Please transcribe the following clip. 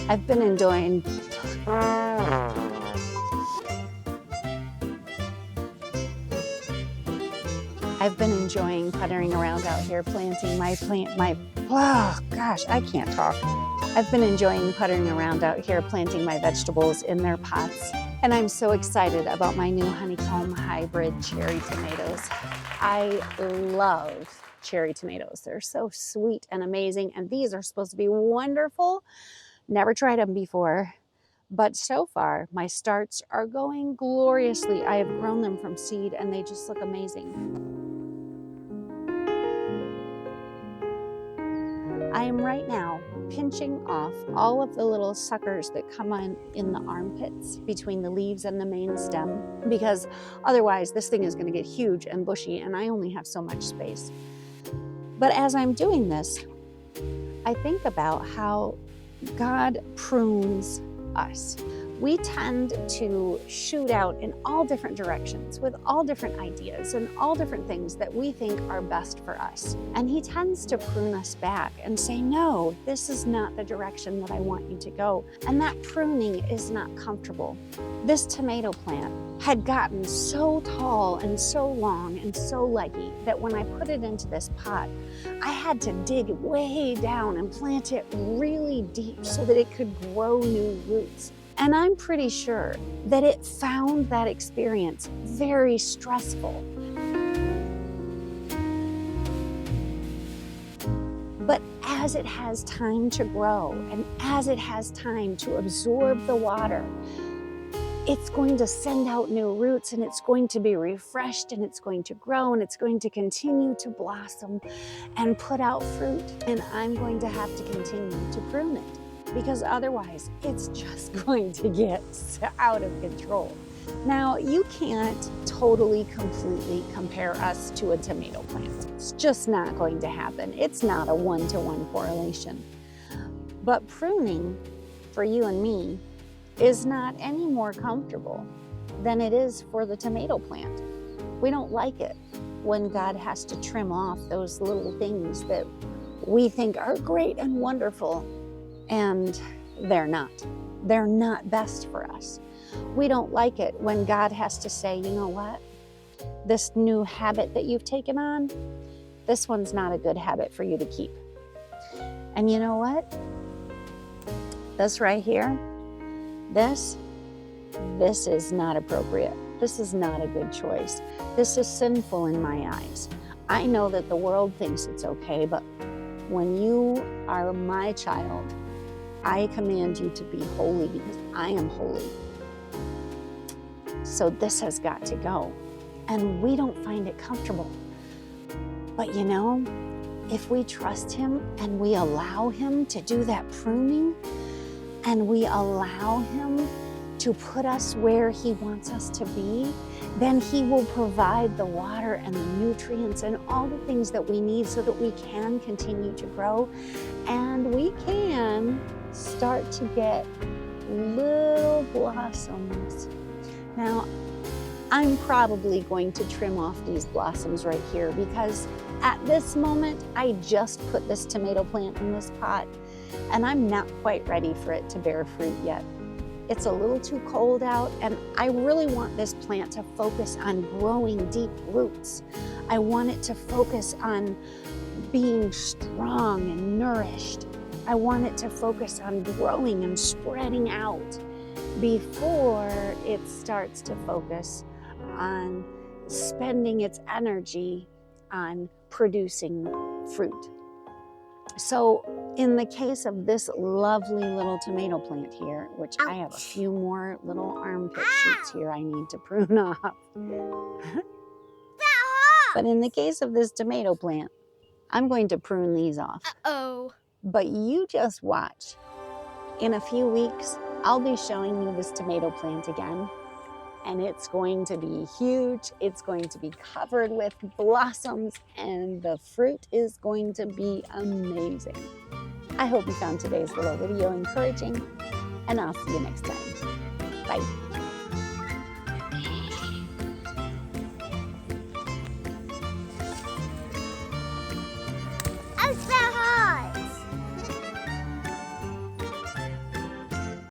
I've been enjoying puttering around out here, planting oh gosh, I can't talk. I've been enjoying puttering around out here, planting my vegetables in their pots. And I'm so excited about my new honeycomb hybrid cherry tomatoes. I love cherry tomatoes. They're so sweet and amazing. And these are supposed to be wonderful. Never tried them before. But so far, my starts are going gloriously. I have grown them from seed and they just look amazing. I am right now pinching off all of the little suckers that come in the armpits between the leaves and the main stem, because otherwise this thing is going to get huge and bushy and I only have so much space. But as I'm doing this, I think about how God prunes us. We tend to shoot out in all different directions with all different ideas and all different things that we think are best for us. And he tends to prune us back and say, no, this is not the direction that I want you to go. And that pruning is not comfortable. This tomato plant had gotten so tall and so long and so leggy that when I put it into this pot, I had to dig way down and plant it really deep so that it could grow new roots. And I'm pretty sure that it found that experience very stressful. But as it has time to grow and as it has time to absorb the water, it's going to send out new roots and it's going to be refreshed and it's going to grow and it's going to continue to blossom and put out fruit. And I'm going to have to continue to prune it, because otherwise it's just going to get out of control. Now, you can't totally, completely compare us to a tomato plant. It's just not going to happen. It's not a one-to-one correlation. But pruning for you and me is not any more comfortable than it is for the tomato plant. We don't like it when God has to trim off those little things that we think are great and wonderful, and they're not. They're not best for us. We don't like it when God has to say, you know what? This new habit that you've taken on, this one's not a good habit for you to keep. And you know what? This right here, this is not appropriate. This is not a good choice. This is sinful in my eyes. I know that the world thinks it's okay, but when you are my child, I command you to be holy because I am holy. So this has got to go. And we don't find it comfortable. But you know, if we trust him and we allow him to do that pruning, and we allow him to put us where he wants us to be, then he will provide the water and the nutrients and all the things that we need so that we can continue to grow and we can start to get little blossoms. Now, I'm probably going to trim off these blossoms right here because at this moment, I just put this tomato plant in this pot and I'm not quite ready for it to bear fruit yet. It's a little too cold out and I really want this plant to focus on growing deep roots. I want it to focus on being strong and nourished. I want it to focus on growing and spreading out before it starts to focus on spending its energy on producing fruit. So in the case of this lovely little tomato plant here, which I have a few more little armpit shoots here I need to prune off. But in the case of this tomato plant, I'm going to prune these off. Uh-oh. But you just watch. In a few weeks, I'll be showing you this tomato plant again. And it's going to be huge. It's going to be covered with blossoms and the fruit is going to be amazing. I hope you found today's little video encouraging and I'll see you next time. Bye.